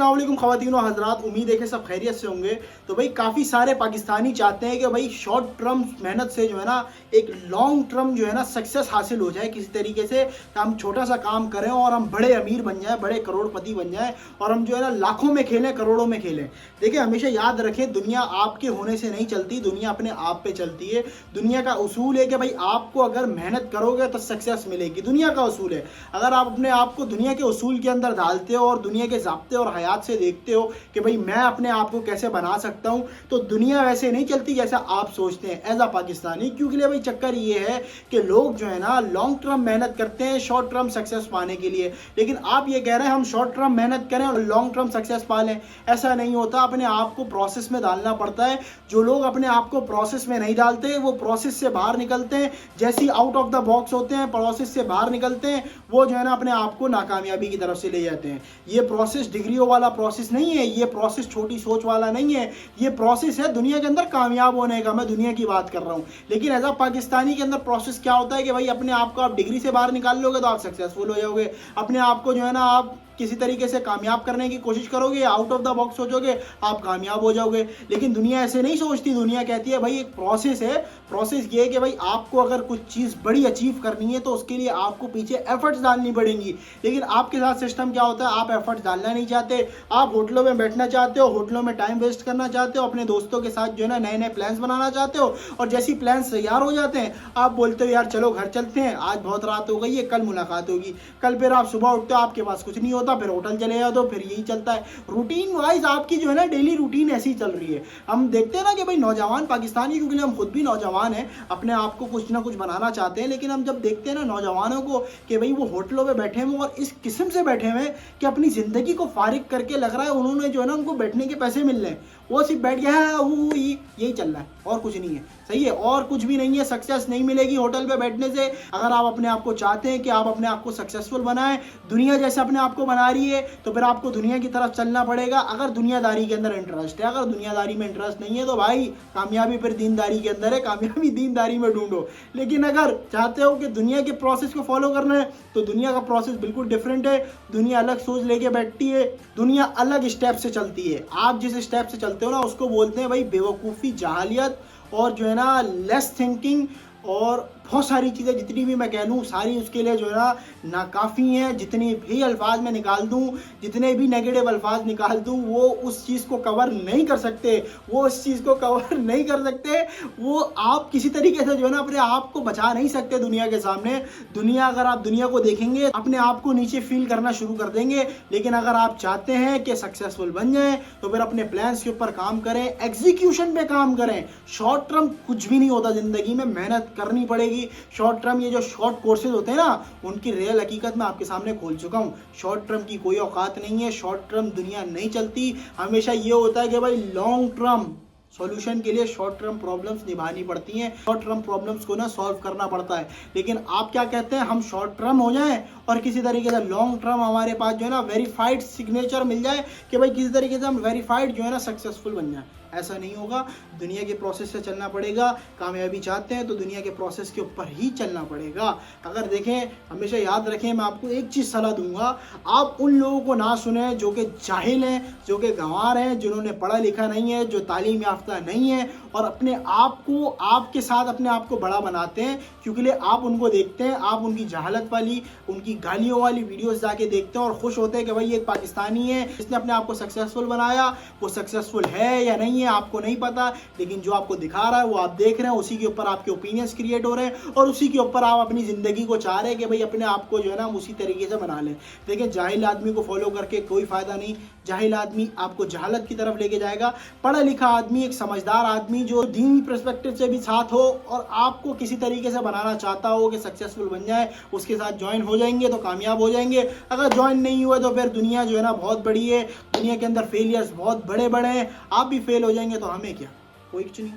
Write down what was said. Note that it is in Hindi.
अस्सलाम वालेकुम ख़वातीन और हज़रात, उम्मीद है कि सब खैरियत से होंगे। तो भाई काफ़ी सारे पाकिस्तानी चाहते हैं कि भाई शॉर्ट टर्म मेहनत से जो है ना एक लॉन्ग टर्म जो है ना सक्सेस हासिल हो जाए किसी तरीके से। हम छोटा सा काम करें और हम बड़े अमीर बन जाएं, बड़े करोड़पति बन जाएं और हम जो है ना लाखों में खेलें, करोड़ों में खेलें। देखिए, हमेशा याद रखें, दुनिया आपके होने से नहीं चलती, दुनिया अपने आप पे चलती है। दुनिया का उसूल है कि भाई आपको अगर मेहनत करोगे तो सक्सेस मिलेगी। दुनिया का उसूल है। अगर आप अपने आप को दुनिया के उसूल के अंदर डालते हो और दुनिया के ज़ाब्ते और हयात से देखते हो कि भाई मैं अपने आप को कैसे बना सकता हूं, तो दुनिया वैसे नहीं चलती जैसा आप सोचते हैं एज अ पाकिस्तानी। क्योंकि भाई चक्कर ये है कि लोग जो है ना लॉन्ग टर्म मेहनत करते हैं शॉर्ट टर्म सक्सेस पाने के लिए, लेकिन आप ये कह रहे हैं हम शॉर्ट टर्म मेहनत करें और लॉन्ग टर्म सक्सेस पा लें। ऐसा नहीं होता, अपने आप को प्रोसेस में डालना पड़ता है। जो लोग अपने आप को प्रोसेस में नहीं डालते वो प्रोसेस से बाहर निकलते हैं, जैसे आउट ऑफ द बॉक्स होते हैं, प्रोसेस से बाहर निकलते हैं, वो जो है ना अपने आप को नाकामयाबी की तरफ से ले जाते हैं। ये प्रोसेस डिग्रियों वाला प्रोसेस नहीं है, ये प्रोसेस छोटी सोच वाला नहीं है, ये प्रोसेस है दुनिया के अंदर कामयाब होने का। मैं दुनिया की बात कर रहा हूँ, लेकिन एज अ पाकिस्तानी के अंदर प्रोसेस क्या होता है कि भाई अपने आप को आप डिग्री से बाहर निकाल लोगे तो आप सक्सेसफुल हो जाओगे। अपने आप को जो है ना आप किसी तरीके से कामयाब करने की कोशिश करोगे, आउट ऑफ द बॉक्स सोचोगे, आप कामयाब हो जाओगे। लेकिन दुनिया ऐसे नहीं सोचती। दुनिया कहती है भाई एक प्रोसेस है। प्रोसेस ये है कि भाई आपको अगर कुछ चीज़ बड़ी अचीव करनी है तो उसके लिए आपको पीछे एफर्ट्स डालनी पड़ेंगी। लेकिन आपके साथ सिस्टम क्या होता है, आप एफर्ट्स डालना नहीं चाहते। आप होटलों में बैठना चाहते हो, होटलों में टाइम वेस्ट करना चाहते हो, अपने दोस्तों के साथ जो है ना नए नए प्लान्स बनाना चाहते हो, और जैसी प्लान्स तैयार हो जाते हैं आप बोलते हो यार चलो घर चलते हैं, आज बहुत रात हो गई है, कल मुलाकात होगी। कल फिर आप सुबह उठते हो, आपके पास कुछ नहीं होता, फिर होटल चले जाओ, तो फिर यही चलता है। रूटीन वाइज आपकी जो है ना डेली रूटीन ऐसी चल रही है। हम देखते हैं ना कि भाई नौजवान पाकिस्तानी, क्योंकि हम खुद भी नौजवान हैं, अपने आप को कुछ ना कुछ बनाना चाहते हैं, लेकिन हम जब देखते हैं ना नौजवानों को कि भाई वो होटलों में बैठे हुए और इस किस्म से बैठे हुए कि अपनी ज़िंदगी को फारिग करके लग रहा है उन्होंने जो है ना उनको बैठने के पैसे मिल रहे हैं, वो सिर्फ बैठ गया है, वो यही चल रहा है और कुछ नहीं है। सही है, और कुछ भी नहीं है। सक्सेस नहीं मिलेगी होटल पे बैठने से। अगर आप अपने आप को चाहते हैं कि आप अपने आप को सक्सेसफुल बनाएं, दुनिया जैसे अपने आप को बना रही है, तो फिर आपको दुनिया की तरफ चलना पड़ेगा। अगर दुनियादारी के अंदर इंटरेस्ट है, अगर दुनियादारी में इंटरेस्ट नहीं है तो भाई कामयाबी फिर दीनदारी के अंदर है, कामयाबी दीनदारी में ढूंढो। लेकिन अगर चाहते हो कि दुनिया के प्रोसेस को फॉलो करना है तो दुनिया का प्रोसेस बिल्कुल डिफरेंट है। दुनिया अलग सोच लेके बैठती है, दुनिया अलग स्टेप से चलती है। आप जिस स्टेप से चलते हो ना उसको बोलते हैं भाई बेवकूफ़ी, जहालियत और जो है ना लेस थिंकिंग, और बहुत सारी चीज़ें जितनी भी मैं कह लूँ सारी उसके लिए जो है ना नाकाफ़ी हैं। जितनी भी अल्फाज में निकाल दूँ, जितने भी नेगेटिव अल्फाज निकाल दूँ, वो उस चीज़ को कवर नहीं कर सकते, वो उस चीज़ को कवर नहीं कर सकते। वो आप किसी तरीके से जो है ना अपने आप को बचा नहीं सकते दुनिया के सामने। दुनिया, अगर आप दुनिया को देखेंगे अपने आप को नीचे फील करना शुरू कर देंगे। लेकिन अगर आप चाहते हैं कि सक्सेसफुल बन जाएं तो फिर अपने प्लान्स के ऊपर काम करें, एग्जीक्यूशन पे काम करें। शॉर्ट टर्म कुछ भी नहीं होता ज़िंदगी में, मेहनत करनी पड़ेगी। शॉर्ट टर्म, ये जो शॉर्ट कोर्सेज होते हैं ना उनकी रियल हकीकत मैं आपके सामने खोल चुका हूँ। शॉर्ट टर्म की कोई औकात नहीं है, शॉर्ट टर्म दुनिया नहीं चलती। हमेशा ये होता है कि भाई लॉन्ग टर्म सॉल्यूशन के लिए शॉर्ट टर्म प्रॉब्लम्स निभानी पड़ती हैं, शॉर्ट टर्म प्रॉब्लम्स को ना सॉल्व करना पड़ता है। लेकिन आप क्या कहते हैं, हम शॉर्ट टर्म हो जाएं और किसी तरीके से लॉन्ग टर्म हमारे पास जो है ना वेरीफाइड सिग्नेचर मिल जाए कि भाई किसी तरीके से हम वेरीफाइड जो है ना सक्सेसफुल बन जाए। ऐसा नहीं होगा। दुनिया के प्रोसेस से चलना पड़ेगा। कामयाबी चाहते हैं तो दुनिया के प्रोसेस के ऊपर ही चलना पड़ेगा। अगर देखें, हमेशा याद रखें, मैं आपको एक चीज़ सलाह दूंगा, आप उन लोगों को ना सुने जो कि जाहिल हैं, जो कि गंवार हैं, जिन्होंने पढ़ा लिखा नहीं है, जो तालीम याफ्ता नहीं है और अपने आप को आपके साथ अपने आप को बड़ा बनाते हैं। क्योंकि आप उनको देखते हैं, आप उनकी जहालत वाली, उनकी गालियों वाली वीडियोस जाके देखते हैं और खुश होते हैं कि भाई एक पाकिस्तानी है जिसने अपने आप को सक्सेसफुल बनाया। वो सक्सेसफुल है या नहीं है आपको नहीं पता, लेकिन जो आपको दिखा रहा है वो आप देख रहे हैं, उसी के ऊपर आपके ओपिनियंस क्रिएट हो रहे हैं और उसी के ऊपर आप अपनी ज़िंदगी को चाह रहे हैं कि भाई अपने आप को जो है ना हम उसी तरीके से बना लें। देखिए, जाहिल आदमी को फॉलो करके कोई फ़ायदा नहीं। जाहिल आदमी आपको जहालत की तरफ लेके जाएगा। पढ़ा लिखा आदमी, एक समझदार आदमी जो दीनी पर्सपेक्टिव से भी साथ हो और आपको किसी तरीके से बनाना चाहता हो कि सक्सेसफुल बन जाए, उसके साथ ज्वाइन हो जाएंगे तो कामयाब हो जाएंगे। अगर ज्वाइन नहीं हुआ तो फिर दुनिया जो है ना बहुत बड़ी है, दुनिया के अंदर फेलियर्स बहुत बड़े बड़े हैं, आप भी फेल हो जाएंगे तो हमें क्या, कोई कुछ नहीं।